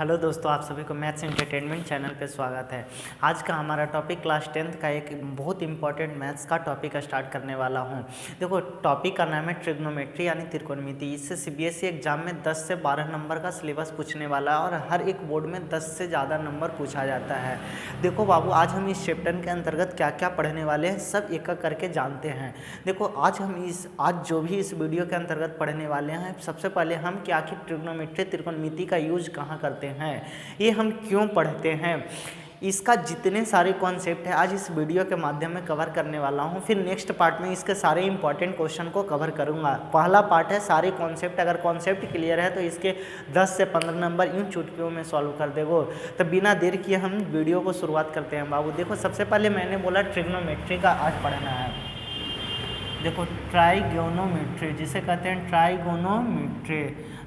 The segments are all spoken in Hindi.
हेलो दोस्तों, आप सभी को मैथ्स एंटरटेनमेंट चैनल पे स्वागत है। आज का हमारा टॉपिक क्लास 10th का एक बहुत इंपॉर्टेंट मैथ्स का टॉपिक स्टार्ट करने वाला हूँ। देखो, टॉपिक का नाम है ट्रिग्नोमेट्री यानी त्रिकोणमिति। इससे सीबीएसई एग्जाम में 10 से 12 नंबर का सिलेबस पूछने वाला है और हर एक बोर्ड में 10 से ज़्यादा नंबर पूछा जाता है। देखो बाबू, आज हम इस चैप्टर के अंतर्गत क्या क्या पढ़ने वाले हैं सब एक एक करके जानते हैं। देखो, आज जो भी इस वीडियो के अंतर्गत पढ़ने वाले हैं, सबसे पहले हम क्या कि ट्रिग्नोमेट्री त्रिकोणमिति का यूज कहाँ करते हैं, ये हम क्यों पढ़ते हैं, इसका जितने सारे कॉन्सेप्ट है आज इस वीडियो के माध्यम में कवर करने वाला हूं। फिर नेक्स्ट पार्ट में इसके सारे इंपॉर्टेंट क्वेश्चन को कवर करूंगा। पहला पार्ट है सारे कॉन्सेप्ट, अगर कॉन्सेप्ट क्लियर है तो इसके 10 से 15 नंबर इन चुटकियों में सॉल्व कर देगो। तो बिना देर किए हम वीडियो को शुरुआत करते हैं बाबू। देखो, सबसे पहले मैंने बोला ट्रिग्नोमेट्री का आज पढ़ना है। देखो, ट्राइगोनोमेट्री जिसे कहते हैं ट्राइगोनोमेट्री,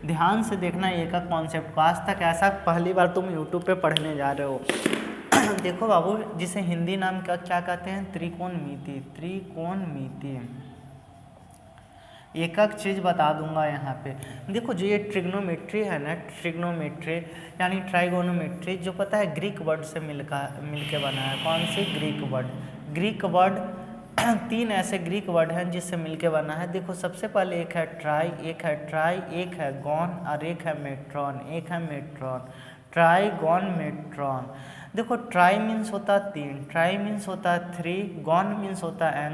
ध्यान से देखना ये का कॉन्सेप्ट। आज तक ऐसा पहली बार तुम यूट्यूब पे पढ़ने जा रहे हो। देखो बाबू, जिसे हिंदी नाम का क्या कहते हैं, त्रिकोणमिति। त्रिकोणमिति एक एक चीज़ बता दूंगा यहाँ पे। देखो, जो ये ट्रिग्नोमेट्री है ना, ट्रिग्नोमेट्री यानी ट्राइगोनोमेट्री, जो पता है ग्रीक वर्ड से मिलके बना है। कौन सी? ग्रीक वर्ड 3 ऐसे ग्रीक वर्ड हैं जिससे मिलके बना है। देखो, सबसे पहले एक है ट्राई, एक है गॉन और एक है मेट्रॉन। ट्राइगॉन मेट्रॉन। देखो, ट्राई मीन्स होता है 3, ट्राई मीन्स होता है 3, गॉन मीन्स होता है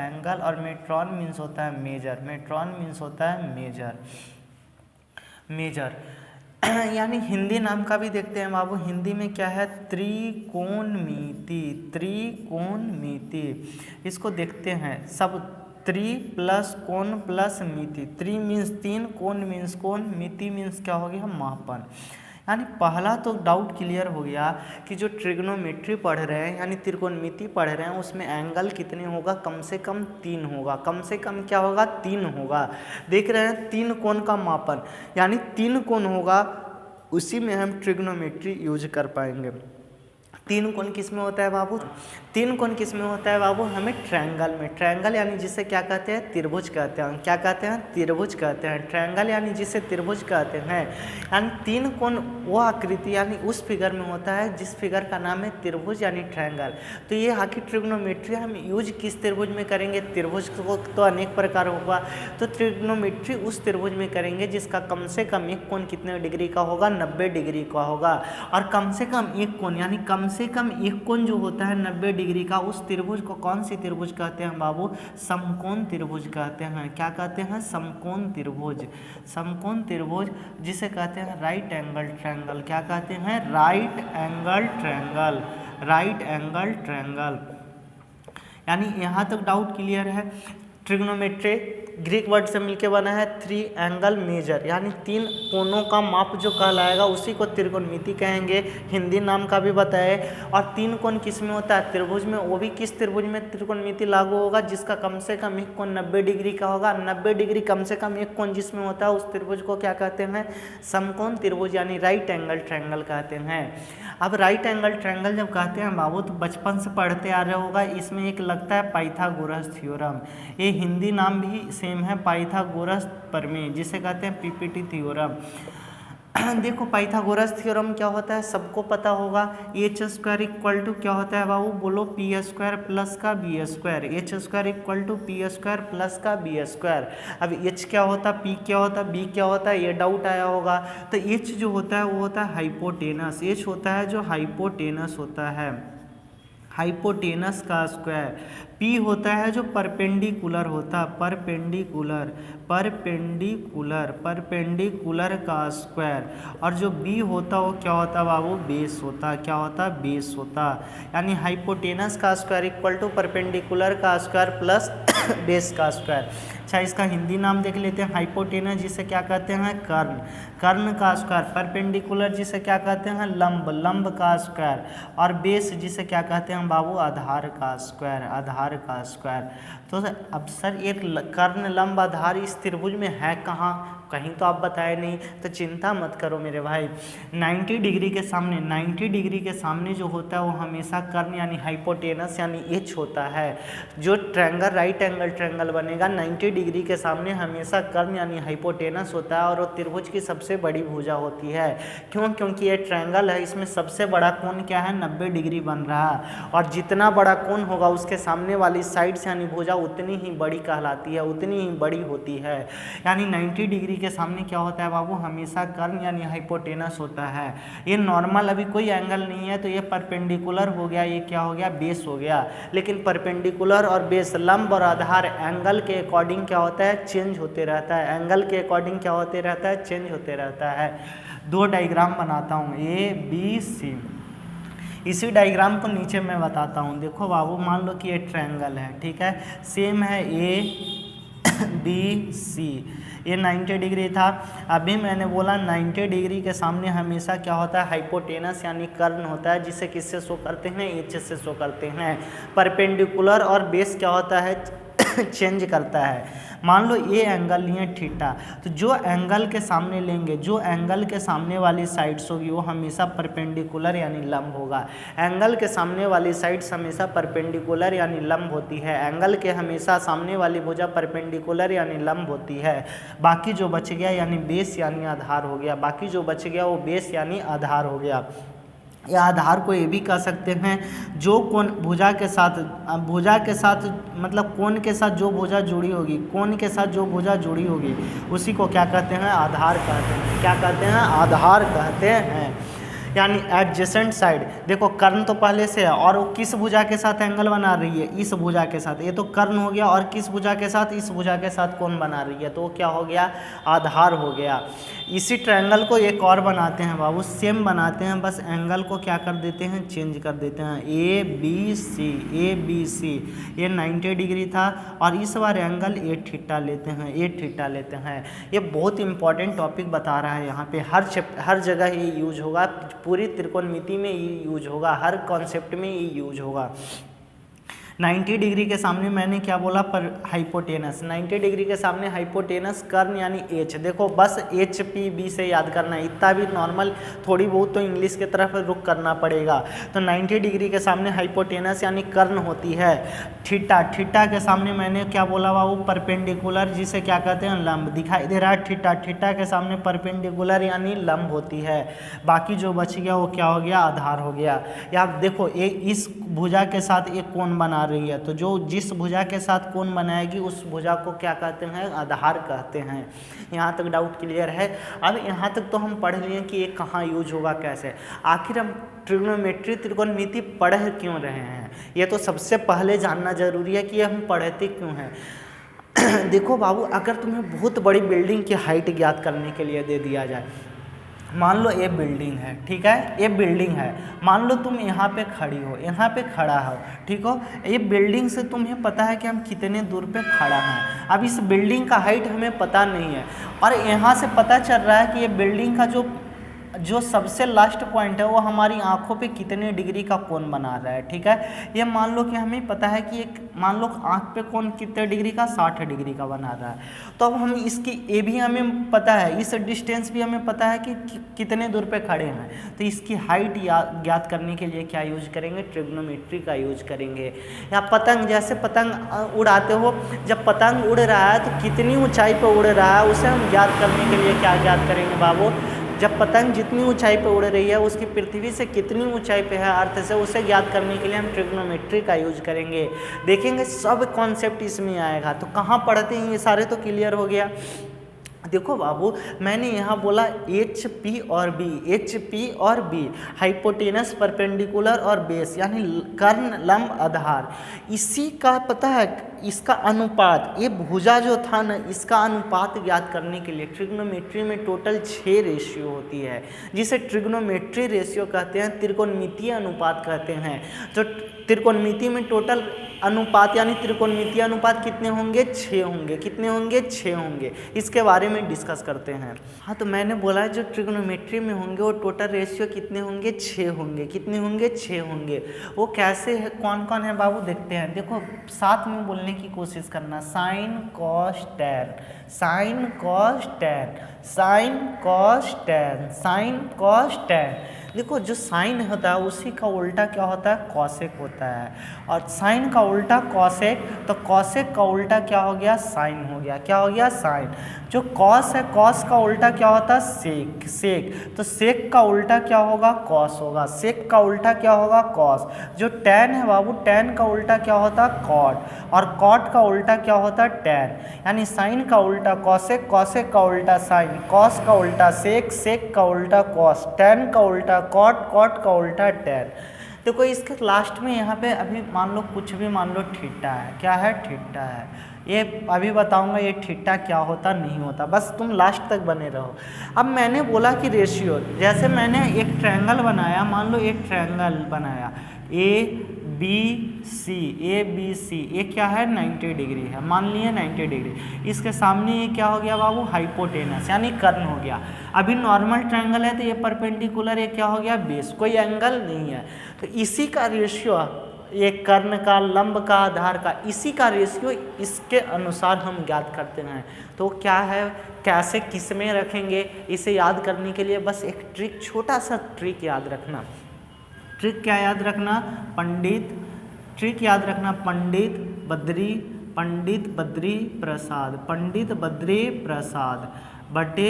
एंगल और मेट्रॉन मीन्स होता है मेजर। यानी हिंदी नाम का भी देखते हैं बाबू। हिंदी में क्या है? त्रिकोणमिति। इसको देखते हैं सब। त्रि प्लस कोण प्लस मिति। त्रि मीन्स 3, कोण मीन्स कोण, मिति मीन्स क्या हो गया? मापन। यानी पहला तो डाउट क्लियर हो गया कि जो ट्रिग्नोमेट्री पढ़ रहे हैं यानी त्रिकोणमिति पढ़ रहे हैं उसमें एंगल कितने होगा? कम से कम 3 होगा। कम से कम क्या होगा? 3 होगा। देख रहे हैं 3 कोण का मापन, यानी 3 कोण होगा, उसी में हम ट्रिग्नोमेट्री यूज कर पाएंगे। 3 कोण किस में होता है बाबू? 3 कोण किस में होता है बाबू? हमें ट्रायंगल में। ट्रायंगल यानी जिसे क्या कहते हैं? त्रिभुज कहते हैं। क्या कहते हैं? त्रिभुज कहते हैं। ट्रायंगल यानी जिसे त्रिभुज कहते हैं। यानी 3 कोण वो आकृति यानी उस फिगर में होता है जिस फिगर का नाम है त्रिभुज यानी ट्रायंगल। तो ये आखिर ट्रिग्नोमेट्री हम यूज किस त्रिभुज में करेंगे? त्रिभुज को तो अनेक प्रकार होगा, तो ट्रिग्नोमेट्री उस त्रिभुज में करेंगे जिसका कम से कम एक कोण कितने डिग्री का होगा? 90 डिग्री का होगा। और कम से कम एक कोण यानी कम से कम एक कोण जो होता है 90 डिग्री का, उस त्रिभुज को कौन सी त्रिभुज कहते हैं बाबू? समकोण त्रिभुज कहते हैं। क्या कहते हैं? समकोण त्रिभुज जिसे कहते हैं राइट एंगल ट्रायंगल। क्या कहते हैं? Right angle triangle. यानी यहाँ तक डाउट क्लियर है। ट्रिग्नोमेट्री ग्रीक वर्ड से मिलके बना है 3 एंगल मेजर, यानी 3 कोणों का माप जो कहलाएगा उसी को त्रिकोणमिति कहेंगे। हिंदी नाम का भी बताए। और 3 कोण किस में होता है? त्रिभुज में। वो भी किस त्रिभुज में त्रिकोणमिति लागू होगा? जिसका कम से कम एक कोण 90 डिग्री का होगा। 90 डिग्री कम से कम एक कोण जिसमें होता है उस त्रिभुज को क्या कहते हैं? समकोण त्रिभुज यानी राइट एंगल ट्रायंगल कहते हैं। अब राइट एंगल ट्रायंगल जब कहते हैं बाबू तो बचपन से पढ़ते आ रहे होगा, इसमें एक लगता है पाइथागोरस थ्योरम। ये हिंदी नाम भी सेम है, पाइथागोरस प्रमेय, जिसे कहते हैं पीपीटी थ्योरम। देखो, पाइथागोरस थ्योरम क्या होता है सबको पता होगा। एच स्क्वायर इक्वल टू क्या होता है बाबू? बोलो, पी स्क्वायर प्लस का B square. H square equal to P square plus का बी स्क्वायर। अब एच क्या होता, पी क्या होता, बी क्या होता है, ये डाउट आया होगा। तो एच जो होता है वो होता है हाइपोटेनस। एच होता है जो हाइपोटेनस होता है, हाइपोटेनस का स्क्वायर। पी होता है जो परपेंडिकुलर होता है, परपेंडिकुलर का स्क्वायर। और जो बी होता है वो क्या होता है बाबू? बेस होता है। क्या होता है? बेस होता है। यानी हाइपोटेनस का स्क्वायर इक्वल टू परपेंडिकुलर का स्क्वायर प्लस बेस का स्क्वायर। अच्छा, इसका हिंदी नाम देख लेते हैं। हाइपोटेनस जिसे क्या कहते हैं? कर्ण का स्क्वायर। परपेंडिकुलर जिसे क्या कहते हैं? लंब का स्क्वायर। और बेस जिसे क्या कहते हैं बाबू? आधार का स्क्वायर। तो अब सर एक कर्ण लंब आधार इस त्रिभुज में है कहाँ? कहीं तो आप बताए नहीं, तो चिंता मत करो मेरे भाई। 90 डिग्री के सामने, 90 डिग्री के सामने जो होता है वो हमेशा कर्ण यानी हाइपोटेनस यानी एच होता है। जो ट्रायंगल राइट एंगल ट्रायंगल बनेगा 90 डिग्री के सामने हमेशा कर्ण यानी हाइपोटेनस होता है और वो त्रिभुज की सबसे बड़ी भुजा होती है। क्यों? क्योंकि ये ट्रायंगल है, इसमें सबसे बड़ा कोण क्या है, 90 डिग्री बन रहा है, और जितना बड़ा कोण होगा उसके सामने वाली साइड्स यानी भुजा उतनी ही बड़ी कहलाती है, उतनी ही बड़ी होती है। यानी 90 डिग्री के सामने क्या होता है बाबू, हमेशा कर्ण यानी हाइपोटेनस होता है। ये नॉर्मल अभी कोई एंगल नहीं है तो ये परपेंडिकुलर हो गया, ये क्या हो गया, बेस हो गया। लेकिन परपेंडिकुलर और बेस, लंब और आधार एंगल के अकॉर्डिंग क्या होता है, चेंज होते रहता है। एंगल के अकॉर्डिंग क्या होते रहता है, चेंज होते रहता है। दो डायग्राम बनाता हूँ ABC। इसी डायग्राम को नीचे मैं बताता हूँ। देखो बाबू, मान लो कि ये ट्रायंगल है, ठीक है, सेम है ABC, ये 90 डिग्री था। अभी मैंने बोला 90 डिग्री के सामने हमेशा क्या होता है, हाइपोटेनस यानी कर्ण होता है, जिसे किससे शो करते हैं, एच से शो करते हैं। परपेंडिकुलर और बेस क्या होता है, चेंज करता है। मान लो ये एंगल लिए थीटा, तो जो एंगल के सामने लेंगे, जो एंगल के सामने वाली साइड्स होगी वो हमेशा परपेंडिकुलर यानी लंब होगा। एंगल के सामने वाली साइड्स हमेशा परपेंडिकुलर यानी लंब होती है। एंगल के हमेशा सामने वाली भुजा परपेंडिकुलर यानी लंब होती है। बाकी जो बच गया यानी बेस यानी आधार हो गया, बाकी जो बच गया वो बेस यानी आधार हो गया। या आधार को ये भी कह सकते हैं, जो कोण भुजा के साथ मतलब कोण के साथ जो भुजा जुड़ी होगी, कोण के साथ जो भुजा जुड़ी होगी उसी को क्या कहते हैं, आधार कहते हैं। क्या कहते हैं, आधार कहते हैं। यानी एडजेसेंट साइड, देखो कर्ण तो पहले से है और वो किस भुजा के साथ एंगल बना रही है, इस भुजा के साथ। ये तो कर्ण हो गया, और किस भुजा के साथ, इस भुजा के साथ कोण बना रही है, तो वो क्या हो गया, आधार हो गया। इसी ट्रायंगल को एक और बनाते हैं बाबू, सेम बनाते हैं, बस एंगल को क्या कर देते हैं, चेंज कर देते हैं। ABC ये 90 डिग्री था और इस बार एंगल ए थीटा लेते हैं। ये बहुत इंपॉर्टेंट टॉपिक बता रहा है यहाँ पे, हर जगह ये यूज होगा, पूरी त्रिकोणमिति में ये यूज होगा, हर कॉन्सेप्ट में ये यूज होगा। 90 डिग्री के सामने मैंने क्या बोला, पर हाइपोटेनस, 90 डिग्री के सामने हाइपोटेनस कर्ण यानी एच। देखो बस HP से याद करना है, इतना भी नॉर्मल थोड़ी बहुत तो इंग्लिश की तरफ रुक करना पड़ेगा। तो 90 डिग्री के सामने हाइपोटेनस यानी कर्ण होती है। थीटा के सामने मैंने क्या बोला बाबू, परपेंडिकुलर, जिसे क्या कहते हैं, लंब। दिखाई दे रहा है थीटा के सामने परपेंडिकुलर यानी लंब होती है। बाकी जो बच गया वो क्या हो गया, आधार हो गया। या देखो इस भुजा के साथ एक कोण बना रही है, तो जो जिस भुजा के साथ कोण बनाएगी उस भुजा को क्या कहते हैं, आधार कहते हैं। यहाँ तक डाउट क्लियर है। अब यहाँ तक तो हम पढ़ लिए कि ये कहाँ यूज होगा, कैसे। आखिर हम ट्रिग्नोमेट्री त्रिकोणमिति पढ़ क्यों रहे हैं, ये तो सबसे पहले जानना जरूरी है कि ये हम पढ़ते क्यों हैं। देखो बाबू, अगर तुम्हें बहुत बड़ी बिल्डिंग की हाइट ज्ञात करने के लिए दे दिया जाए, मान लो ये बिल्डिंग है, ठीक है, ये बिल्डिंग है, मान लो तुम यहाँ पे खड़ी हो, यहाँ पे खड़ा हो, ठीक हो, ये बिल्डिंग से तुम्हें पता है कि हम कितने दूर पे खड़ा हैं। अब इस बिल्डिंग का हाइट हमें पता नहीं है, और यहाँ से पता चल रहा है कि ये बिल्डिंग का जो सबसे लास्ट पॉइंट है वो हमारी आंखों पे कितने डिग्री का कोण बना रहा है, ठीक है। ये मान लो कि हमें पता है कि एक मान लो आंख पे कोण कितने डिग्री का, 60 डिग्री का बना रहा है। तो अब हम इसकी ये भी हमें पता है, इस डिस्टेंस भी हमें पता है कि कितने दूर पे खड़े हैं। तो इसकी हाइट ज्ञात करने के लिए क्या यूज करेंगे, ट्रिग्नोमेट्री का यूज करेंगे। या पतंग, जैसे पतंग उड़ाते हो, जब पतंग उड़ रहा है तो कितनी ऊंचाई पर उड़ रहा है उसे हम ज्ञात करने के लिए क्या ज्ञात करेंगे बाबू, जब पतंग जितनी ऊंचाई पे उड़ रही है उसकी पृथ्वी से कितनी ऊंचाई पे है अर्थ से, उसे ज्ञात करने के लिए हम ट्रिग्नोमेट्री का यूज करेंगे। देखेंगे सब कॉन्सेप्ट इसमें आएगा। तो कहाँ पढ़ते हैं ये सारे, तो क्लियर हो गया। देखो बाबू, मैंने यहाँ बोला HP और B, हाइपोटेनस, परपेंडिकुलर और बेस, यानी कर्ण, लंब, आधार। इसी का पता है, इसका अनुपात, ये भुजा जो था ना, इसका अनुपात ज्ञात करने के लिए ट्रिग्नोमेट्री में टोटल 6 रेशियो होती है, जिसे ट्रिग्नोमेट्री रेशियो कहते हैं, त्रिकोणमितीय अनुपात कहते हैं। जो त्रिकोणमिति में टोटल अनुपात यानी त्रिकोणमितीय अनुपात कितने होंगे, 6 होंगे। कितने होंगे, 6 होंगे। इसके बारे में डिस्कस करते हैं। हाँ, तो मैंने बोला जो ट्रिग्नोमेट्री में होंगे वो टोटल रेशियो कितने होंगे, 6 होंगे। कितने होंगे, 6 होंगे। वो कैसे है, कौन कौन है बाबू, देखते हैं। देखो साथ में बोलने की कोशिश करना, sign cos tan, sign cos tan, sign cos tan, sign cos tan. देखो जो साइन होता है उसी का उल्टा क्या होता है, कॉसेक होता है। और साइन का उल्टा कॉसेक, तो कॉसेक का उल्टा क्या हो गया, साइन हो गया। क्या हो गया, साइन। जो कॉस है, कॉस का उल्टा क्या होता है, सेक, सेक। तो सेक का उल्टा क्या होगा, कॉस होगा। सेक का उल्टा क्या होगा, कॉस। जो टैन है बाबू, टैन का उल्टा क्या होता है, कॉट। और कॉट का उल्टा क्या होता है, टैन। यानी साइन का उल्टा कॉसेक, कॉसेक का उल्टा साइन, कॉस का उल्टा सेक, सेक का उल्टा कॉस, टैन का उल्टा कॉट, कॉट का उल्टा टैन। देखो इसके लास्ट में यहाँ पे अभी मान लो कुछ भी, मान लो थीटा है। क्या है, थीटा है। ये अभी बताऊंगा ये थीटा क्या होता नहीं होता, बस तुम लास्ट तक बने रहो। अब मैंने बोला कि रेशियो, जैसे मैंने एक ट्रायंगल बनाया, मान लो एक ट्रायंगल बनाया ए बी सी, ए बी सी। ये क्या है, 90 डिग्री है, मान लिए 90 डिग्री। इसके सामने ये क्या हो गया बाबू, हाइपोटेनस यानी कर्ण हो गया। अभी नॉर्मल ट्रायंगल है तो ये परपेंडिकुलर, ये क्या हो गया, बेस, कोई एंगल नहीं है। तो इसी का रेशियो, ये कर्ण का, लंब का, आधार का, इसी का रेशियो इसके अनुसार हम ज्ञात करते हैं। तो क्या है, कैसे किस में रखेंगे, इसे याद करने के लिए बस एक ट्रिक, छोटा सा ट्रिक याद रखना। ट्रिक क्या याद रखना, पंडित, ट्रिक याद रखना, पंडित बद्री प्रसाद, पंडित बद्री प्रसाद बटे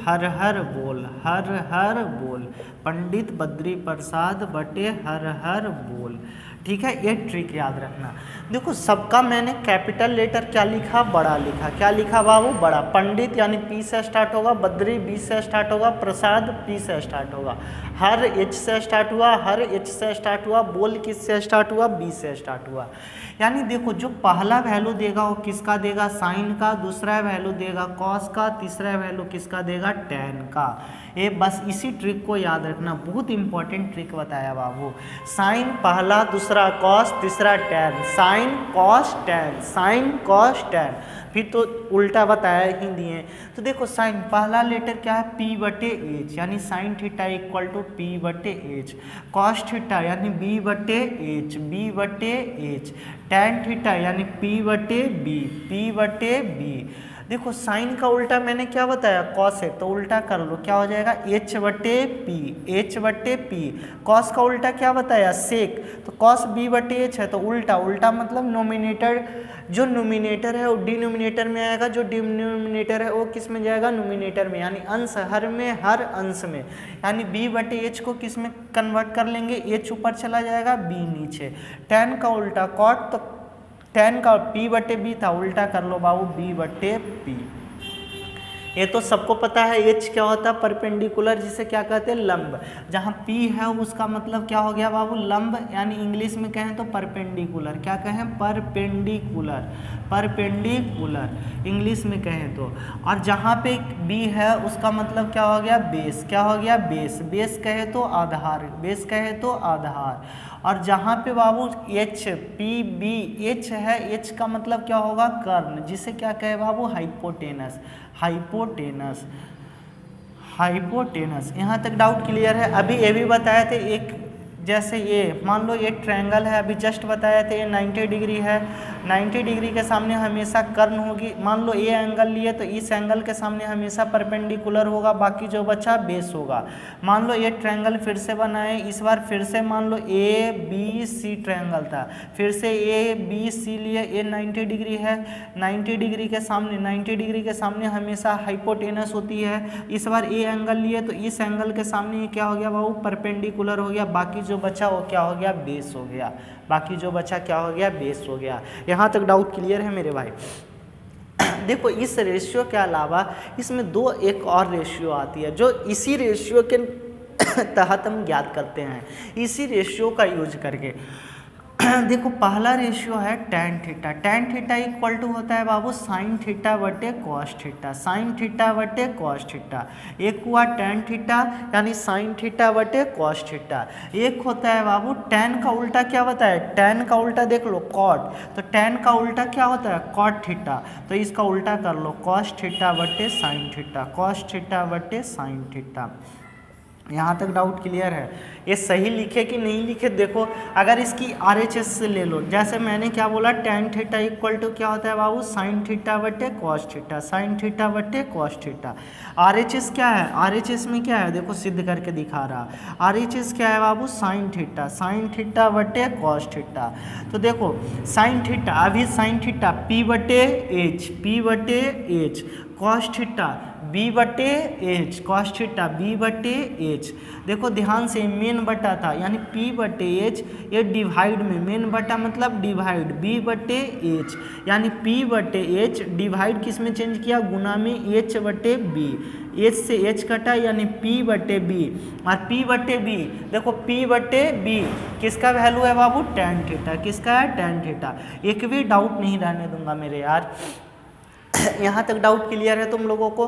हर हर बोल, हर हर बोल, पंडित बद्री प्रसाद बटे हर हर बोल। ठीक है, ये ट्रिक याद रखना। देखो सबका मैंने कैपिटल लेटर क्या लिखा, बड़ा लिखा। क्या लिखा बाबू, बड़ा। पंडित यानी पी से स्टार्ट होगा, बद्री बी से स्टार्ट होगा, प्रसाद पी से स्टार्ट होगा, हर एच से स्टार्ट हुआ, हर एच से स्टार्ट हुआ, बोल किस से स्टार्ट हुआ, बी से स्टार्ट हुआ। यानी देखो जो पहला वैल्यू देगा वो किसका देगा, साइन का, दूसरा वैल्यू देगा कॉस का, तीसरा वैल्यू किसका देगा, टैन का। ये बस इसी ट्रिक को याद रखना, बहुत इंपॉर्टेंट ट्रिक बताया बाबू। साइन पहला, दूसरा कॉस, तीसरा tan, sign cos tan, sign cos tan. फिर तो उल्टा बताया ही दिए। तो देखो साइन पहला लेटर क्या है, पी बटे एच, यानी sine theta equal to P बटे एच। कॉस थीटा यानी बी बटे एच, बी बटे एच। टैन थीटा यानी पी बटे बी, पी बटे बी। देखो साइन का उल्टा मैंने क्या बताया, कॉस है, तो उल्टा कर लो, क्या हो जाएगा, एच बटे पी, एच बटे पी। कॉस का उल्टा क्या बताया, सेक, तो कॉस बी बटे एच है, तो उल्टा, उल्टा मतलब नोमिनेटर, जो नोमिनेटर है वो डिनोमिनेटर में आएगा, जो डिनोमिनेटर है वो किस में जाएगा, नोमिनेटर में, यानी अंश हर में, हर अंश में। यानी बी बटे एच को किस में कन्वर्ट कर लेंगे, एच ऊपर चला जाएगा, बी नीचे। टैन का उल्टा कॉट, तो टैन का पी बटे बी था, उल्टा कर लो बाबू, बी बटे पी। ये तो सबको पता है। एच क्या होता है, परपेंडिकुलर, जिसे क्या कहते हैं, लंब। जहाँ पी है उसका मतलब क्या हो गया बाबू, लंब, यानी इंग्लिश में कहें तो परपेंडिकुलर। क्या कहें, परपेंडिकुलर, परपेंडिकुलर इंग्लिश में कहें तो। और जहाँ पे बी है उसका मतलब क्या हो गया, बेस। क्या हो गया, बेस, बेस कहे तो आधार, बेस कहे तो आधार। और जहाँ पे बाबू एच, पी बी एच है, एच का मतलब क्या होगा, कर्ण, जिसे क्या कहे बाबू, हाइपोटेनस, हाइपोटेनस, हाइपोटेनस। यहाँ तक डाउट क्लियर है। अभी ये भी बताए थे, एक जैसे ये मान लो ये ट्रायंगल है, अभी जस्ट बताया थे, ये 90 डिग्री है, 90 डिग्री के सामने हमेशा कर्ण होगी। मान लो ये एंगल लिए तो इस एंगल के सामने हमेशा परपेंडिकुलर होगा, बाकी जो बचा बेस होगा। मान लो ये ट्रायंगल फिर से बनाए, इस बार फिर से मान लो ए बी सी ट्रायंगल था, फिर से ए बी सी लिए, ये 90 डिग्री है, 90 डिग्री के सामने, 90 डिग्री के सामने हमेशा हाइपोटेनस होती है। इस बार ए एंगल लिए तो इस एंगल के सामने ये क्या हो गया बाबू, परपेंडिकुलर हो गया, बाकी जो बचा वो क्या हो गया, बेस हो गया, बाकी जो बचा क्या हो गया, बेस हो गया। यहाँ तक डाउट क्लियर है मेरे भाई। देखो इस रेशियो के अलावा इसमें दो एक और रेशियो आती है, जो इसी रेशियो के तहत हम ज्ञात करते हैं। इसी रेशियो का यूज करके देखो पहला रेशियो है tan theta. tan theta equal to होता है बाबू साइन थीटा बटे कॉस थीटा, साइन थीटा बटे कॉस थीटा। एक हुआ tan थीटा यानी साइन थीटा बटे कॉस थीटा। एक होता है बाबू tan का उल्टा क्या होता है, tan का उल्टा देख लो कॉट, तो tan का उल्टा क्या होता है कॉट थीटा, तो इसका उल्टा कर लो कॉस थीटा बटे साइन थीटा, कॉस थीटा बटे साइन थीटा। यहाँ तक डाउट क्लियर है? ये सही लिखे कि नहीं लिखे देखो, अगर इसकी RHS से ले लो, जैसे मैंने क्या बोला tan थीटा इक्वल टू क्या होता है बाबू साइन थीटा बटे कॉस थीटा, साइन थीटा बटे कॉस थीटा। RHS क्या है, RHS में क्या है देखो सिद्ध करके दिखा रहा, RHS क्या है बाबू साइन थीटा बटे कॉस थीटा। तो देखो साइन थीटा, अभी साइन थीटा P बटे H, कॉस थीटा B बटे H, कॉस थीटा B बटे H। देखो ध्यान से मेन बटा था यानी P बटे H, ये डिवाइड में मेन बटा मतलब डिवाइड B बटे H, यानी P बटे H डिवाइड किस में चेंज किया, गुना में H बटे B, H से H कटा यानी P बटे B, और P बटे B देखो P बटे B किसका वैल्यू है बाबू tan थीटा, किसका है tan थीटा। एक भी डाउट नहीं रहने दूंगा मेरे यार। यहाँ तक डाउट क्लियर है तुम लोगों को?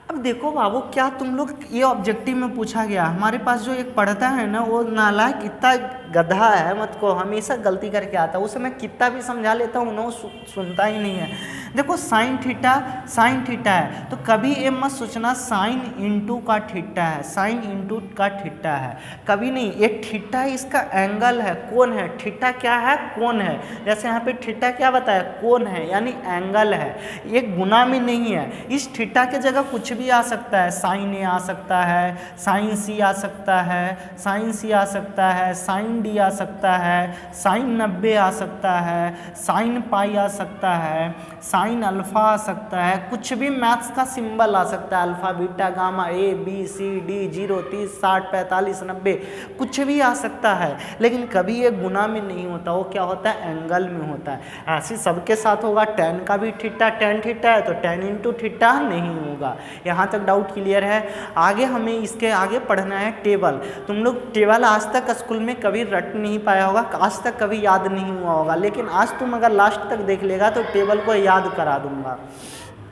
अब देखो बाबू क्या तुम लोग ये ऑब्जेक्टिव में पूछा गया, हमारे पास जो एक पढ़ता है ना वो नालायक इतना गधा है, मत को हमेशा गलती करके आता है, उसे मैं कितना भी समझा लेता हूँ ना वो सुनता ही नहीं है। देखो साइन थीटा है तो कभी ये मत सोचना साइन इंटू का थीटा है, साइन इंटू का थीटा है, कभी नहीं। ये थीटा है इसका एंगल है, कोण है, थीटा क्या है कोण है, जैसे यहाँ पे थीटा क्या बताया कोण है यानी एंगल है, ये गुना में नहीं है। इस थीटा के जगह कुछ भी आ सकता है, साइन ए आ सकता है, साइन सी आ सकता है, साइन सी आ सकता है, साइन डी आ सकता है, साइन 90 आ सकता है, साइन पाई आ सकता है, साइन अल्फा आ सकता है, कुछ भी मैथ्स का सिंबल आ सकता है, alpha beta gamma A B C D 0 30 60 45 90 कुछ भी आ सकता है, लेकिन कभी ये गुना में नहीं होता, वो क्या होता है एंगल में होता है। ऐसे सबके साथ होगा, tan का भी थीटा tan थीटा है तो tan इंटू थीटा नहीं होगा। यहाँ तक डाउट क्लियर है? आगे हमें इसके आगे पढ़ना है टेबल। तुम लोग टेबल आज तक स्कूल में कभी रट नहीं पाया होगा, आज तक कभी याद नहीं हुआ होगा, लेकिन आज तुम अगर लास्ट तक देख लेगा तो टेबल को याद करा दूंगा।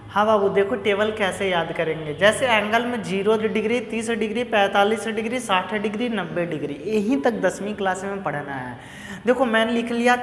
हाँ बाबू देखो टेबल कैसे याद करेंगे, जैसे एंगल में 0 degree 30 degree 45 degree 60 degree 90 degree, यहीं तक 10वीं क्लास में पढ़ना है। देखो मैंने लिख लिया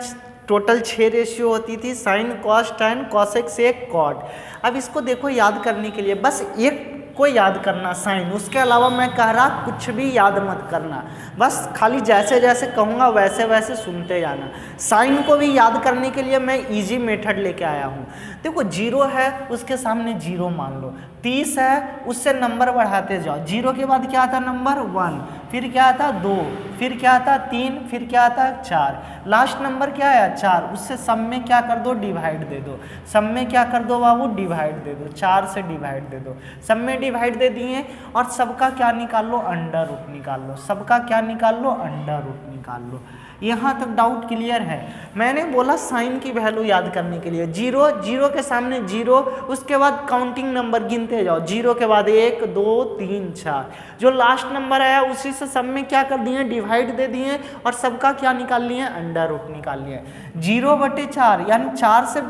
टोटल 6 रेशियो होती थी, sine cos tan cosec sec cot. अब इसको देखो याद करने के लिए बस एक को याद करना साइन, उसके अलावा मैं कह रहा कुछ भी याद मत करना, बस खाली जैसे जैसे कहूँगा वैसे वैसे सुनते जाना। साइन को भी याद करने के लिए मैं इजी मेथड लेके आया हूँ। देखो 0 है उसके सामने 0 मान लो, 30 है उससे नंबर बढ़ाते जाओ, 0 के बाद क्या आता नंबर 1, फिर क्या आता 2, फिर क्या आता 3, फिर क्या आता 4, लास्ट नंबर क्या आया 4, उससे सब में क्या कर दो डिवाइड दे दो, सब में क्या कर दो बाबू डिवाइड दे दो, 4 से डिवाइड दे दो, सब में डिवाइड दे दिए और सबका क्या निकाल लो अंडर रूट निकाल लो, सबका क्या निकाल लो अंडर रूट निकाल लो। यहाँ तक डाउट क्लियर है? मैंने बोला साइन की वैल्यू याद करने के लिए 0 के सामने 0, उसके बाद काउंटिंग नंबर गिनते जाओ, 0 के बाद 1 2 3 4, जो लास्ट नंबर आया उसी से सब में क्या कर दिए डिवाइड दे दिए और सबका क्या निकाल लिए अंडर रूट निकाल लिए। 0/4 यानी 4 से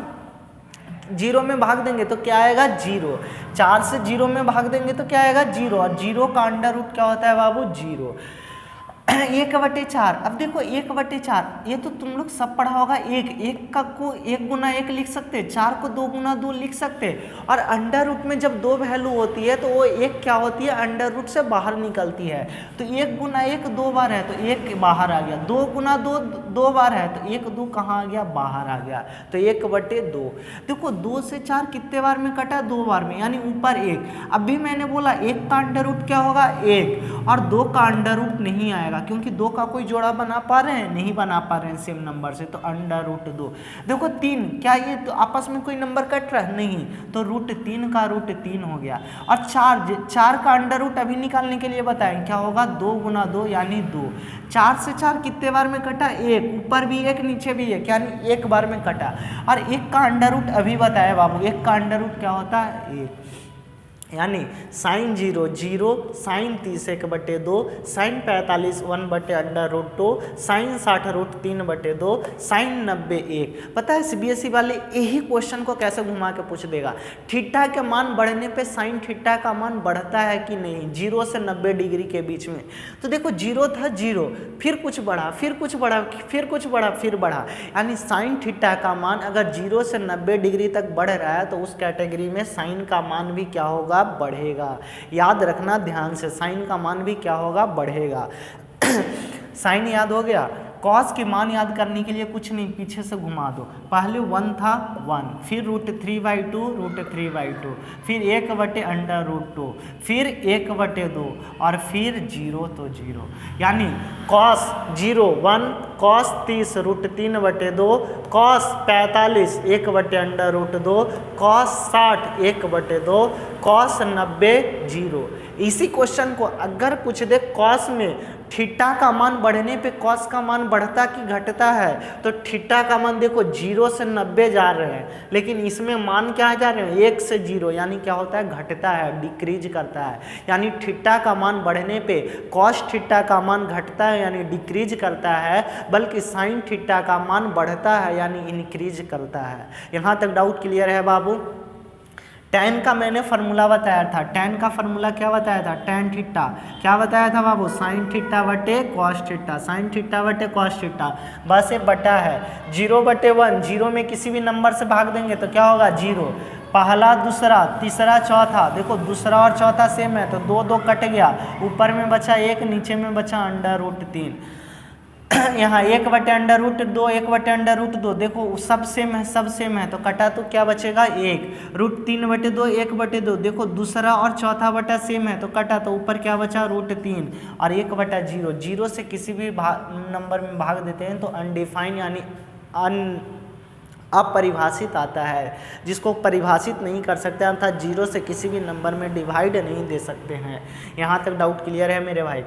0 में भाग देंगे तो क्या आएगा 0, 4 से 0 में भाग देंगे तो क्या आएगा 0, और 0 का अंडर रूट क्या होता है बाबू 0। 1/4, अब देखो 1/4 ये तो तुम लोग सब पढ़ा होगा, एक का को 1 गुना 1 लिख सकते, 4 को 2 गुना 2 लिख सकते, और अंडर रूट में जब 2 वैल्यू होती है तो वो 1 क्या होती है अंडर रूट से बाहर निकलती है, तो 1 गुना 1 2 बार है तो 1 बाहर आ गया, 2 गुना 2 2 बार है तो 1 2 कहाँ आ गया बाहर आ गया, तो 1/2। देखो 2 से 4 कितने बार में कटा 2 बार में, यानी ऊपर 1। अभी मैंने बोला 1 का अंडर रूट क्या होगा 1, और 2 का अंडर रूट नहीं आएगा क्योंकि 2 का कोई जोड़ा बना पा रहे हैं नहीं बना पा रहे हैं सेम नंबर से, तो अंडर रूट 2। देखो 3 क्या ये तो आपस में कोई नंबर कट रहा है नहीं, तो √3 का √3 हो गया, और 4 का अंडर रूट अभी निकालने के लिए बताएं क्या होगा 2 गुना 2 यानी 2। 4 से 4 कितने बार में कटा 1, ऊपर भी 1 नीचे भी 1 यानी 1 बार में कटा, और 1 का अंडर रूट अभी बताया बाबू 1 का अंडर रूट क्या होता है 1। यानी sine 0 0, sine 30 1/2, sine 45 1/√2, sine 60 √3/2, sine 90 1। पता है सीबीएसई वाले यही क्वेश्चन को कैसे घुमा के पूछ देगा, थीटा के मान बढ़ने पे साइन थीटा का मान बढ़ता है कि नहीं 0 से 90 डिग्री के बीच में। तो देखो 0 था 0, फिर कुछ बढ़ा, फिर कुछ बढ़ा, फिर कुछ बढ़ा, फिर बढ़ा, यानी साइन थीटा का मान अगर 0 से 90 डिग्री तक बढ़ रहा है तो उस कैटेगरी में साइन का मान भी क्या होगा, बढ़ेगा। याद रखना ध्यान से, साइन का मान भी क्या होगा, बढ़ेगा। साइन याद हो गया। कॉस की मान याद करने के लिए कुछ नहीं, पीछे से घुमा दो। पहले 1 था 1, फिर √3/2 √3/2, फिर 1/√2, फिर 1/2 और फिर 0 तो 0, यानी cos 0 1, cos 30 √3/2, cos 45 1/√2, cos 60 1/2, cos 90 0। इसी क्वेश्चन को अगर पूछ दे कॉस में थीटा का मान बढ़ने पे कॉस का मान बढ़ता कि घटता है, तो थीटा का मान देखो 0 से 90 जा रहे हैं, लेकिन इसमें मान क्या जा रहे हैं 1 से 0, यानी क्या होता है, घटता है, डिक्रीज करता है। यानी थीटा का मान बढ़ने पे कॉस थीटा का मान घटता है यानी डिक्रीज करता है, बल्कि साइन थीटा का मान बढ़ता है यानी इंक्रीज करता है। यहाँ तक डाउट क्लियर है बाबू। tan का मैंने फार्मूला बताया था, tan का फार्मूला क्या बताया था, tan थीटा क्या बताया था बाबू, साइन थीटा बटे कॉस थीटा, साइन थीटा बटे कॉस थीटा, बस ये बटा है 0/1, 0 में किसी भी नंबर से भाग देंगे तो क्या होगा 0, पहला दूसरा तीसरा चौथा, देखो दूसरा और चौथा सेम है तो 2 2 कट गया, ऊपर में बचा 1, नीचे में बचा √3, यहाँ 1/√2 1/√2, देखो सब सेम है, सब सेम है तो कटा तो क्या बचेगा 1, √3/2 1/2, देखो दूसरा और चौथा बटा सेम है तो कटा तो ऊपर क्या बचा √3 और 1/0, 0 से किसी भी नंबर में भाग देते हैं तो अनडिफाइन यानी अपरिभाषित आता है, जिसको परिभाषित नहीं कर सकते, अर्थात 0 से किसी भी नंबर में डिवाइड नहीं दे सकते हैं। यहाँ तक डाउट क्लियर है मेरे भाई।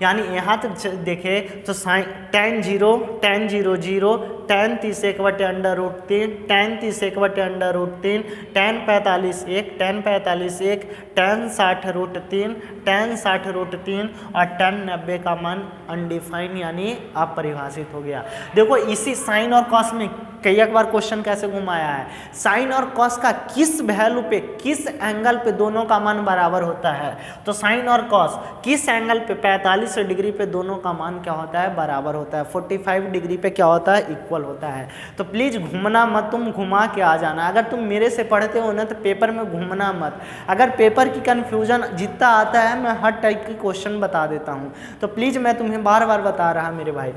यानी यहाँ तक देखें तो sign tan 0 0, tan 30 1/√3, tan 30 1/√3, tan 45 1, tan 45 1, tan 60 √3, tan 60 √3 और tan 90 का मान अनडिफाइंड यानी अपरिभाषित हो गया। देखो इसी साइन और कॉस में कई एक बार क्वेश्चन कैसे घुमाया है, साइन और कॉस का किस वैल्यू पे किस एंगल पे दोनों का मान बराबर होता है, तो साइन और कॉस किस एंगल पे 45 डिग्री पे दोनों का मान क्या होता है, बराबर होता है, 45 डिग्री पे क्या होता है, इक्वल होता है। तो प्लीज़ घूमना मत, तुम घुमा के आ जाना। अगर तुम मेरे से पढ़ते हो ना तो पेपर में घूमना मत। अगर पेपर की कन्फ्यूजन जितना आता है मैं हर टाइप की क्वेश्चन बता देता हूँ, तो प्लीज़ मैं तुम्हें बार बार बता रहा मेरे भाई।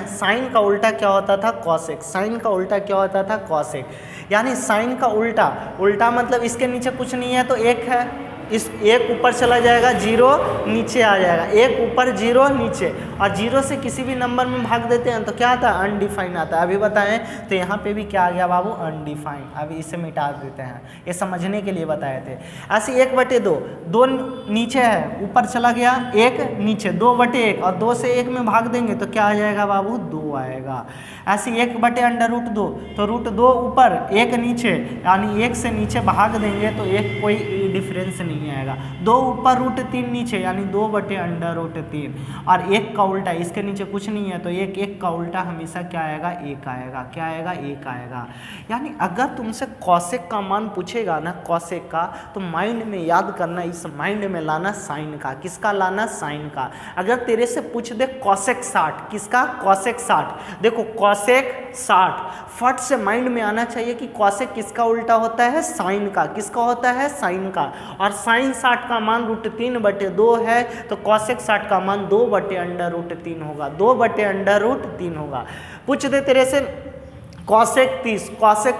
साइन का उल्टा क्या होता था, कॉसेक, साइन का उल्टा क्या होता था, कॉसेक, यानी साइन का उल्टा, उल्टा मतलब इसके नीचे कुछ नहीं है तो 1 है, इस 1 ऊपर चला जाएगा 0 नीचे आ जाएगा, 1 ऊपर 0 नीचे, और 0 से किसी भी नंबर में भाग देते हैं तो क्या आता है, अनडिफाइन आता है। अभी बताएं तो यहाँ पे भी क्या आ गया बाबू, अनडिफाइन। अभी इसे मिटा देते हैं, ये समझने के लिए बताए थे। ऐसे 1/2, 2 नीचे है ऊपर चला गया, 1 नीचे, 2/1 और 2 से 1 में भाग देंगे तो क्या आ जाएगा बाबू, 2 आएगा। ऐसे 1/√2, तो √2 ऊपर 1 नीचे, यानी 1 से नीचे भाग देंगे तो 1 कोई डिफरेंस नहीं आएगा। 2 ऊपर √3 नीचे, यानी 2/√3 और 1 का उल्टा, इसके नीचे कुछ नहीं है तो 1 का उल्टा हमेशा क्या आएगा, 1 आएगा। क्या आएगा, 1 आएगा। यानी अगर तुमसे कॉसेक का मान पूछेगा ना, कॉसेक का, तो माइंड में याद करना, इस माइंड में लाना साइन का। किसका लाना, साइन का। अगर तेरे से पूछ दे कॉसेक 60, किसका, कॉसेक 60, देखो कॉसेक 60, फट से माइंड में आना चाहिए कि कॉसेक किसका उल्टा होता है, साइन का। किसका होता है, साइन का। और साइन 60 का मान √3/2 है तो कॉसेक 60 का मान 2/√3 होगा, 2/√3 होगा। पूछ दे तेरे से कॉसेक 30, कॉसेक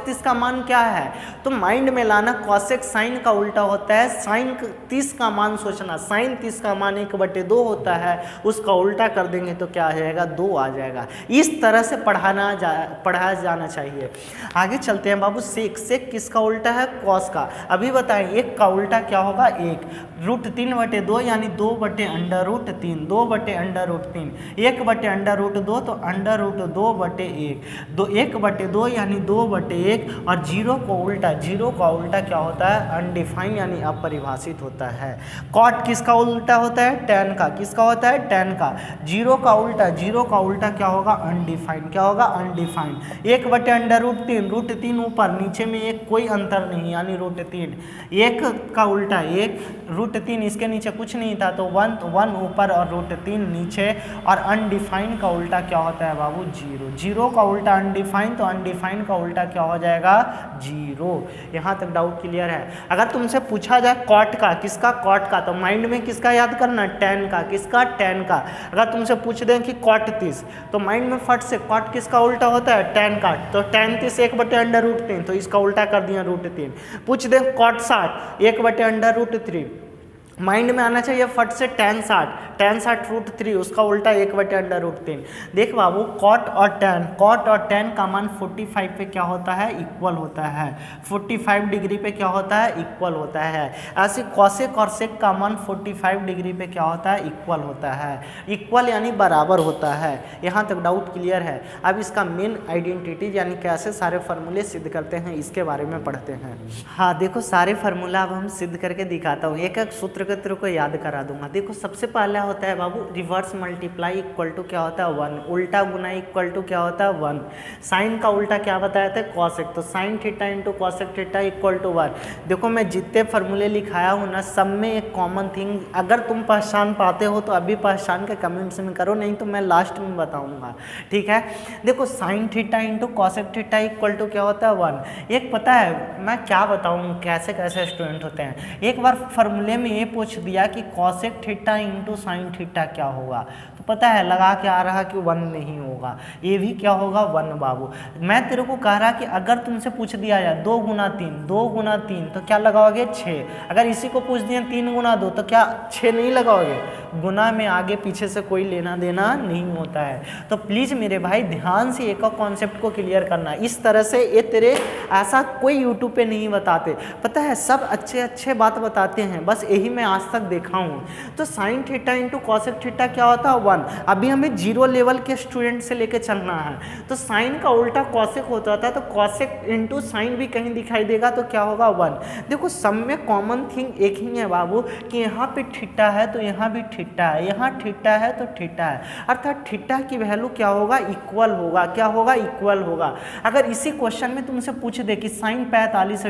30 का मान क्या है, तो माइंड में लाना कॉसेक साइन का उल्टा होता है, साइन 30 का मान सोचना, साइन 30 का मान 1/2 होता है, उसका उल्टा कर देंगे तो क्या आ जाएगा, 2 आ जाएगा। इस तरह से पढ़ाया जाना चाहिए। आगे चलते हैं बाबू, सेक किसका उल्टा है, कॉस का। अभी बताएं 1 का उल्टा क्या होगा, 1, √3/2 यानी 2/√3, 2/√3, 1/√2 तो √2/1, दो 1/2 यानी 2/1 और जीरो का उल्टा क्या होता है? अनडिफाइंड यानी अपरिभाषित होता है। कॉट किसका उल्टा होता है? टेन का। किसका होता है? टेन का। जीरो का उल्टा क्या होगा? अनडिफाइंड। क्या होगा? अनडिफाइंड। 1/√3, √3 ऊपर, नीचे में एक कोई अंतर नहीं यानी √3। 1 का उल्टा 1, √3 इसके नीचे कुछ नहीं था तो 1 ऊपर और √3 नीचे। और अनडिफाइंड का उल्टा क्या होता है बाबू? जीरो। जीरो का उल्टा अनडिफाइंड, तो अनडिफाइंड का उल्टा क्या हो जाएगा? जीरो। यहाँ तक डाउट क्लियर है? अगर तुमसे पूछा जाए कॉट का, किसका? कॉट का, तो माइंड में किसका याद करना? टेन का। किसका? टेन का। अगर तुमसे पूछ दें कि कॉट 30, तो माइंड में फट से कॉट किसका उल्टा होता है? टेन का। तो टेन 30 1/√3, तो इसका उल्टा कर दिया √3। पूछ दे कॉट 60 1/√3, माइंड में आना चाहिए फट से tan 60 √3, उसका उल्टा 1/√3। देख बाबू, कॉट और tan का मान 45 पे क्या होता है? इक्वल होता है। 45 डिग्री पे क्या होता है? इक्वल होता है। ऐसे कॉसेक और सेक का मान 45 डिग्री पे क्या होता है? इक्वल होता है। इक्वल यानी बराबर होता है। यहाँ तक डाउट क्लियर है? अब इसका मेन आइडेंटिटी यानी कैसे सारे फार्मूले सिद्ध करते हैं, इसके बारे में पढ़ते हैं। हाँ देखो, सारे फार्मूला अब हम सिद्ध करके दिखाता हूँ। एक एक सूत्र तेरे को याद करा दूंगा। देखो, सबसे पहला होता है बाबू रिवर्स मल्टीप्लाई इक्वल टू क्या होता है? 1। उल्टा गुना इक्वल टू क्या होता है? 1। साइन का उल्टा क्या बताया था? कॉसेक। तो sine theta into cosec theta equal to 1। देखो, मैं जितने फार्मूले लिखाया हूँ ना, सब में एक कॉमन थिंग, अगर तुम पहचान पाते हो तो अभी पहचान के कमेंट्स में करो, नहीं तो मैं लास्ट में बताऊंगा। ठीक है? देखो, sine theta into cosec theta equal to क्या होता है? 1। एक पता है मैं क्या बताऊँ कैसे कैसे स्टूडेंट होते हैं। एक बार फार्मूले में ये पूछ दिया कि cosec theta into sine theta क्या होगा, तो पता है लगा के आ रहा कि 1 नहीं होगा, ये भी क्या होगा? 1 बाबू। मैं तेरे को कह रहा कि अगर तुमसे पूछ दिया जाए 2 गुना 3 तो क्या लगाओगे? 6। अगर इसी को पूछ दिया 3 गुना 2 तो क्या 6 नहीं लगाओगे? गुना में आगे पीछे से कोई लेना देना नहीं होता है। तो प्लीज़ मेरे भाई ध्यान से एक कॉन्सेप्ट को क्लियर करना। इस तरह से ये तेरे ऐसा कोई यूट्यूब पे नहीं बताते, पता है सब अच्छे बात बताते हैं, बस यही मैं आज तक देखा हूँ। तो sine theta into cosec theta क्या होता है? 1। अभी हमें 0 लेवल के स्टूडेंट से लेके चलना है। तो साइन का उल्टा कॉसेक होता था, तो कॉसेक इंटू साइन भी कहीं दिखाई देगा तो क्या होगा? 1। देखो, सब में कॉमन थिंग एक ही है बाबू कि यहाँ पे थीटा है तो यहाँ भी थीटा है, यहाँ थीटा है तो थीटा है, अर्थात थीटा की वैल्यू क्या होगा? इक्वल होगा। क्या होगा? इक्वल होगा। अगर इसी क्वेश्चन में तुमसे पूछ दे कि साइन 45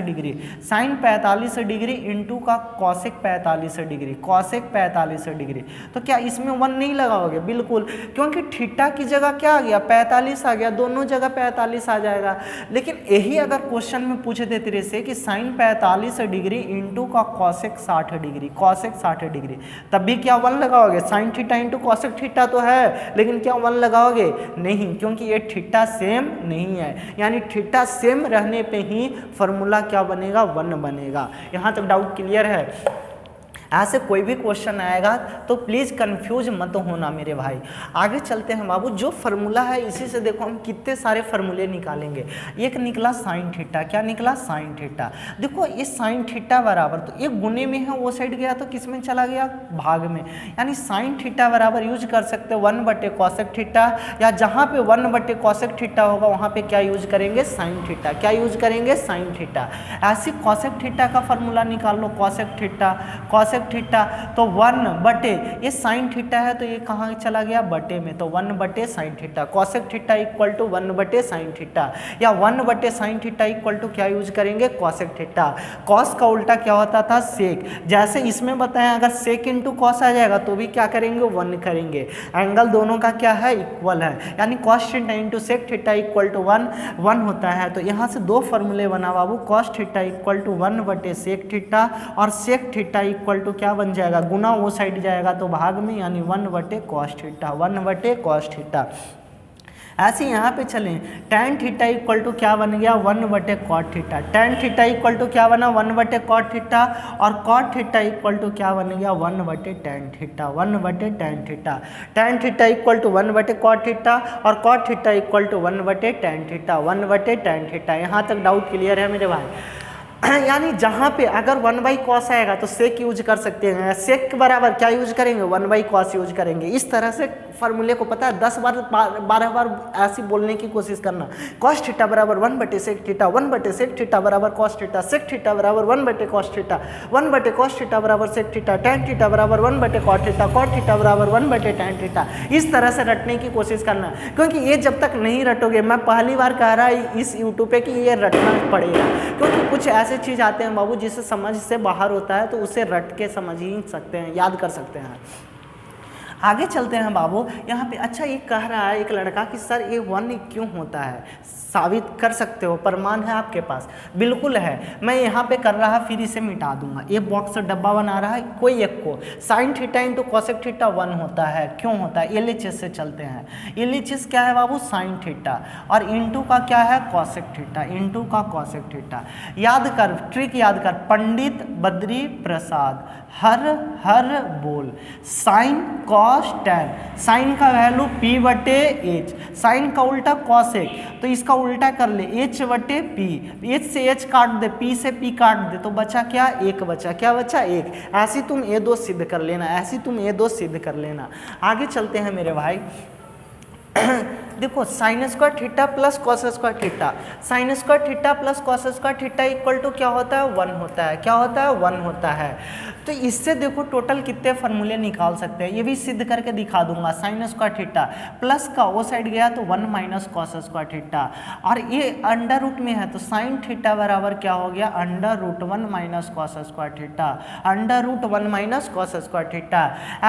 डिग्री इंटू का कॉसेक 45 डिग्री, कॉसेक 45 डिग्री, तो क्या इसमें 1 नहीं लगाओगे? बिल्कुल, क्योंकि थीटा की जगह क्या आ गया? 45 आ गया, दोनों जगह 45 आ जाएगा। लेकिन यही अगर क्वेश्चन में पूछे थे तेरे से कि साइन 45 डिग्री इंटू का कॉसेक 60 डिग्री, कॉसेक 60 डिग्री, तब भी क्या 1 लगाओगे? Sign theta into cosec theta तो है, लेकिन क्या 1 लगाओगे? नहीं, क्योंकि ये थीटा सेम नहीं है, यानी थीटा सेम रहने पे ही फॉर्मूला क्या बनेगा? 1 बनेगा। यहाँ तक डाउट क्लियर है? ऐसे कोई भी क्वेश्चन आएगा तो प्लीज़ कंफ्यूज मत होना मेरे भाई। आगे चलते हैं बाबू। जो फार्मूला है इसी से देखो हम कितने सारे फार्मूले निकालेंगे। एक निकला साइन थीटा, क्या निकला? Sine theta. देखो, ये साइन थीटा बराबर, तो एक गुने में है वो साइड गया तो किस में चला गया? भाग में। यानी साइन थीटा बराबर यूज कर सकते 1/कॉसेक थीटा, या जहाँ पे 1/कॉसेक थीटा होगा वहाँ पे क्या यूज करेंगे? Sine theta. क्या यूज करेंगे? Sine theta. ऐसी कॉसेक थीटा का फार्मूला निकाल लो, कॉसेक थीटा, कॉसेक थीटा, तो 1/, ये साइन थीटा है तो ये कहाँ चला गया? बटे में, तो one by sine theta. Cosec theta equal to one by sine theta, या 1/साइन थीटा इक्वल टू क्या यूज करेंगे? Cosec theta. कॉस का उल्टा क्या होता था? सेक। जैसे इसमें बताया अगर सेक इंटू कॉस आ जाएगा तो भी क्या करेंगे? 1 करेंगे। एंगल दोनों का क्या है? इक्वल है, यानी cos theta into sec theta equal to 1 होता है। तो यहाँ से 2 फॉर्मूले बना बाबू, cos theta equal to one by sec theta, और सेक थीटा इक्वल टू क्या बन जाएगा? गुना वो साइड जाएगा तो भाग में, यानी 1/कॉस थीटा, 1/कॉस थीटा। ऐसे यहाँ पे चलें, tan थीटा इक्वल टू क्या बन गया? One by cot theta. tan theta equal to क्या बना? 1/कॉट थीटा, और कॉट थीटा इक्वल टू क्या बन गया? 1/tan theta, 1/tan theta. tan theta equal to one by cot theta, और cot theta equal to 1/tan theta, 1/tan theta. यहाँ तक डाउट क्लियर है मेरे भाई? यानी जहाँ पे अगर 1/cos आएगा तो सेक यूज कर सकते हैं, सेक के बराबर क्या यूज करेंगे, 1/cos यूज करेंगे। इस तरह से फार्मूले को पता है 10 बार 12 बार ऐसी बोलने की कोशिश करना। cos थीटा बराबर 1/sec थीटा, 1/sec थीटा बराबर cos थीटा, sec थीटा बराबर 1/cos थीटा, 1/cos थीटा बराबर sec थीटा, tan थीटा बराबर 1/cot थीटा, cot थीटा बराबर 1/tan थीटा। इस तरह से रटने की कोशिश करना, क्योंकि ये जब तक नहीं रटोगे, मैं पहली बार कह रहा इस यूट्यूब पे कि ये रटना पड़ेगा, क्योंकि कुछ ऐसे चीज़ आते हैं बाबू जिसे समझ से बाहर होता है, तो उसे रट के समझ ही सकते हैं, याद कर सकते हैं। आगे चलते हैं बाबू। यहाँ पे अच्छा ये कह रहा है एक लड़का कि सर ये 1 क्यों होता है, साबित कर सकते हो, प्रमाण है आपके पास? बिल्कुल है, मैं यहाँ पे कर रहा फिर इसे मिटा दूंगा। ये बॉक्स डब्बा बना रहा है कोई एक को, sign theta into cosec theta 1 होता है। क्यों होता है? एलएचएस से चलते हैं। एलएचएस क्या है बाबू? साइन थीटा, और इंटू का क्या है? कॉसेक थीटा, इंटू का कॉसेक थीटा। याद कर, ट्रिक याद कर, पंडित बद्री प्रसाद हर हर बोल, साइन कॉस टैन, साइन का वैल्यू p/h, साइन का उल्टा कॉसेक, तो इसका उल्टा कर ले h/p, h से h काट दे, p से p काट दे, तो बचा क्या? 1 बचा। क्या बचा? 1। ऐसी तुम ये 2 सिद्ध कर लेना, ऐसी तुम ये 2 सिद्ध कर लेना। आगे चलते हैं मेरे भाई। देखो sine square theta plus cos square theta, sine square theta plus cos square theta equal to क्या होता है? 1 होता है। क्या होता है? 1 होता है। तो इससे देखो टोटल कितने फार्मूले निकाल सकते हैं, ये भी सिद्ध करके दिखा दूंगा। साइन स्क्वायर थीटा प्लस का वो साइड गया तो 1 माइनस कॉस स्क्वायर थीटा, और ये अंडर रूट में है तो साइन थीटा बराबर क्या हो गया? Under root 1 minus cos square theta, under root 1 minus cos square theta.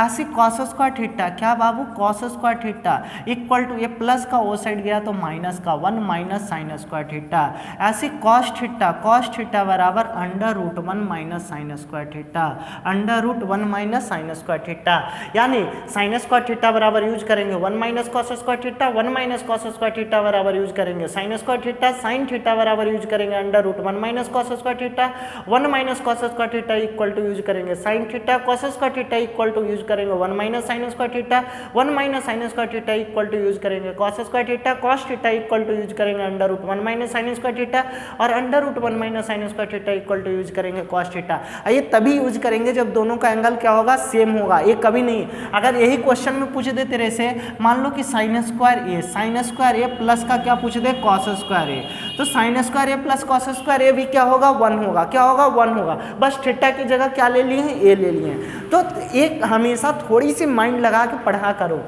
ऐसी कॉस स्क्वायर थीटा क्या बाबू? Cos square theta equal to ये प्लस का वो साइड गया तो माइनस का 1 माइनस साइन स्क्वायर थीटा। ऐसी कॉस थीटा बराबर under root 1 minus sine square theta, under root 1 minus sine square theta. यानी साइन स्क्वायर थीटा बराबर यूज करेंगे 1 minus cos square theta, 1 minus cos square theta बराबर यूज करेंगे sine square theta, sine theta बराबर यूज करेंगे under root 1 minus cos square theta, 1 minus cos square theta equal to use करेंगे sine theta, cos square theta equal to use करेंगे 1 minus sine square theta, 1 minus sine square theta equal to use करेंगे cos square theta, cos theta equal to use करेंगे under root 1 minus sine square theta, और under root 1 minus sine square theta equal to use करेंगे कॉस थीटा। ये तभी यूज करेंगे जब दोनों का एंगल क्या होगा? सेम होगा। ये कभी नहीं, अगर यही क्वेश्चन में पूछ दे तेरे से, मान लो कि साइन स्क्वायर ए प्लस का क्या पूछ दे? कॉस स्क्वायर ए, तो साइन स्क्वायर ए प्लस कॉस स्क्वायर ए भी क्या होगा? 1 होगा। क्या होगा? 1 होगा। बस थीटा की जगह क्या ले लिए हैं? ए ले लिए हैं। तो एक हमेशा थोड़ी सी माइंड लगा के पढ़ा करो।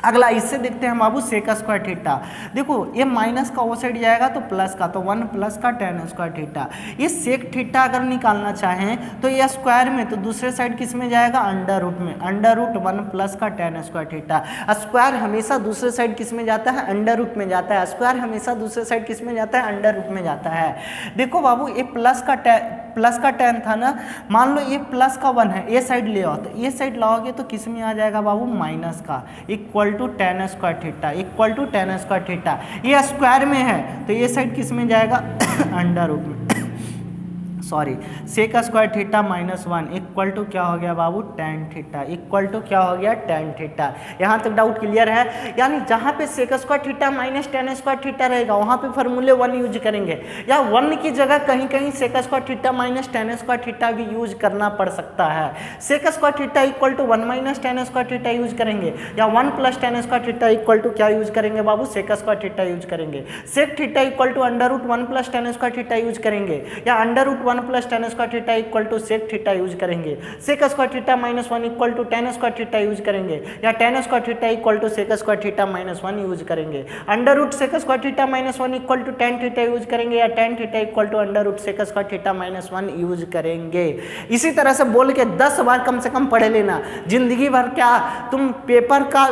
अगला इससे देखते हैं बाबू सेक स्क्वायर थीटा। देखो ये माइनस का वो साइड जाएगा तो प्लस का, तो 1 प्लस का tan स्क्वायर थीटा। ये सेक थीटा अगर निकालना चाहें तो ये स्क्वायर में, तो दूसरे साइड किस में जाएगा? अंडर रूट में, अंडर रूट 1 प्लस का tan स्क्वायर थीटा। स्क्वायर हमेशा दूसरे साइड किस में जाता है? अंडर रूट में जाता है। स्क्वायर हमेशा दूसरे साइड किस में जाता है? अंडर रूट में जाता है। देखो बाबू ये प्लस का tan था ना, मान लो ये प्लस का 1 है, ये साइड ले आओ, तो ये साइड लाओगे तो किस में आ जाएगा बाबू? माइनस का, equal to tan square theta, equal to tan square theta. ये स्क्वायर में है तो ये साइड किस में जाएगा? अंडर रूट में, sorry, sec square theta minus 1 equal to क्या हो गया बाबू? tan थीटा, इक्वल टू क्या हो गया? tan theta. यहाँ तक डाउट क्लियर है? यानी जहाँ पे sec square theta minus tan square theta रहेगा वहाँ पे फॉर्मूले 1 यूज करेंगे, या 1 की जगह कहीं कहीं sec square theta minus tan square theta भी यूज करना पड़ सकता है। Sec square theta equal to 1 minus tan square theta use करेंगे, या 1 plus tan square theta equal to क्या यूज करेंगे बाबू? सेक स्क्वायर थीटा यूज करेंगे। Sec theta equal to under root 1 plus tan square theta use करेंगे, या under root 1 plus tan square theta equal to sec theta use करेंगे। Sec square theta minus 1 equal to tan square theta use करेंगे, या tan square theta equal to sec square theta minus 1 use करेंगे। Under root sec square theta minus 1 equal to tan theta use करेंगे, या tan theta equal to under root sec square theta minus 1 use करेंगे। इसी तरह से बोल के 10 बार कम से कम पढ़ लेना। जिंदगी भर क्या तुम पेपर का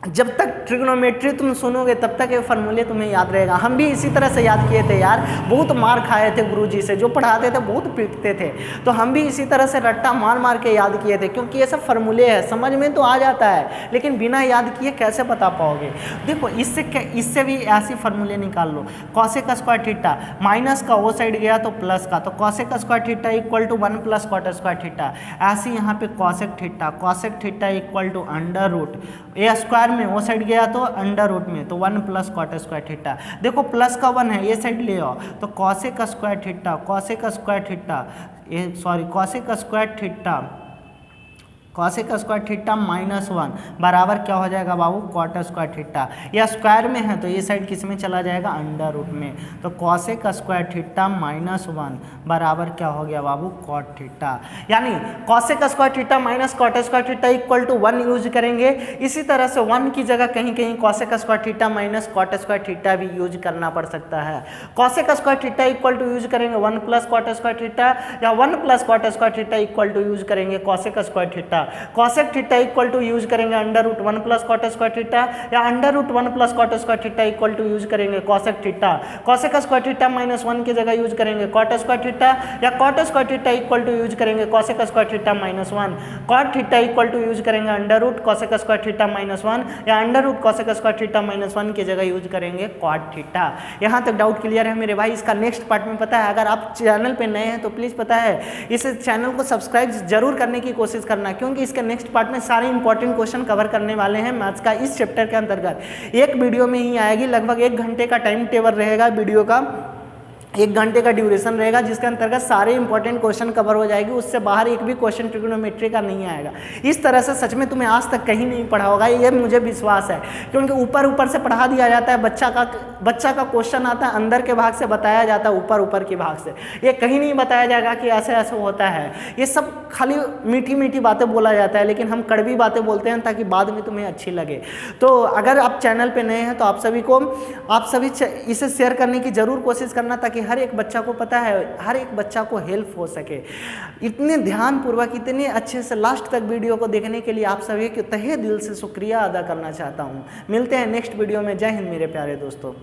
जब तक ट्रिग्नोमेट्री तुम सुनोगे तब तक ये फार्मूले तुम्हें याद रहेगा। हम भी इसी तरह से याद किए थे यार, बहुत मार खाए थे गुरुजी से, जो पढ़ाते थे बहुत पीटते थे, तो हम भी इसी तरह से रट्टा मार मार के याद किए थे, क्योंकि ये सब फार्मूले हैं, समझ में तो आ जाता है लेकिन बिना याद किए कैसे बता पाओगे। देखो इससे भी ऐसी फार्मूले निकाल लो। कॉसेक स्क्वायर थीटा माइनस का वो साइड गया तो प्लस का, तो cosec square theta equal to 1 plus cot square theta. ऐसे यहाँ पे cosec theta equal to under root, ये स्क्वायर में, वो साइड गया तो अंडर रूट में, तो 1 प्लस कॉट स्क्वायर थीटा। देखो प्लस का 1 है, ये साइड ले आओ तो cosec square theta, cosec square theta, ये sorry cosec square theta, cosec square theta -1 बराबर क्या हो जाएगा बाबू, कॉट स्क्वायर थीटा। या स्क्वायर में है तो ये साइड किस में चला जाएगा, अंडर रूट में, तो कॉसेक स्क्वायर थीटा -1 बराबर क्या हो गया बाबू, कॉट थीटा। यानी cosec square theta minus cot square theta equal to 1 use करेंगे। इसी तरह से 1 की जगह कहीं कहीं cosec square theta minus cot square theta भी यूज करना पड़ सकता है। Cosec square theta equal to use करेंगे 1 प्लस कॉट स्क्वायर थीटा, या 1 plus cot square theta equal to use करेंगे cosec square theta. Cosec theta equal to use करेंगे under root 1 plus cot square theta, या under root 1 plus cot square theta equal to use करेंगे cosec theta. Cosec square theta -1 की जगह यूज करेंगे कॉट स्क्वायर थीटा, या cot square theta equal to use करेंगे cosec square theta -1। Cot theta equal to use करेंगे under root cosec square theta -1, या under root cosec square theta -1 की जगह यूज करेंगे कॉट थीटा। यहाँ तक डाउट क्लियर है मेरे भाई। इसका नेक्स्ट पार्ट में पता है, अगर आप चैनल पे नए हैं तो प्लीज़ पता है इस चैनल को सब्सक्राइब जरूर करने की कोशिश करना, क्योंकि इसके नेक्स्ट पार्ट में सारे इंपॉर्टेंट क्वेश्चन कवर करने वाले हैं मैथ्स का। इस चैप्टर के अंतर्गत एक वीडियो में ही आएगी, लगभग 1 घंटे का टाइम टेबल रहेगा वीडियो का, 1 घंटे का ड्यूरेशन रहेगा, जिसके अंतर्गत सारे इंपॉर्टेंट क्वेश्चन कवर हो जाएगी। उससे बाहर एक भी क्वेश्चन ट्रिग्नोमेट्री का नहीं आएगा। इस तरह से सच में तुम्हें आज तक कहीं नहीं पढ़ा होगा, ये मुझे विश्वास है, क्योंकि ऊपर ऊपर से पढ़ा दिया जाता है। बच्चा का क्वेश्चन आता है अंदर के भाग से बताया जाता है, ऊपर के भाग से। ये कहीं नहीं बताया जाएगा कि ऐसे ऐसे होता है। ये सब खाली मीठी मीठी बातें बोला जाता है, लेकिन हम कड़वी बातें बोलते हैं ताकि बाद में तुम्हें अच्छी लगे। तो अगर आप चैनल पे नए हैं तो आप सभी इसे शेयर करने की जरूर कोशिश करना, ताकि हर एक बच्चा को पता है, हर एक बच्चा को हेल्प हो सके। इतने ध्यानपूर्वक, इतने अच्छे से लास्ट तक वीडियो को देखने के लिए आप सभी के तहे दिल से शुक्रिया अदा करना चाहता हूँ। मिलते हैं नेक्स्ट वीडियो में। जय हिंद मेरे प्यारे दोस्तों।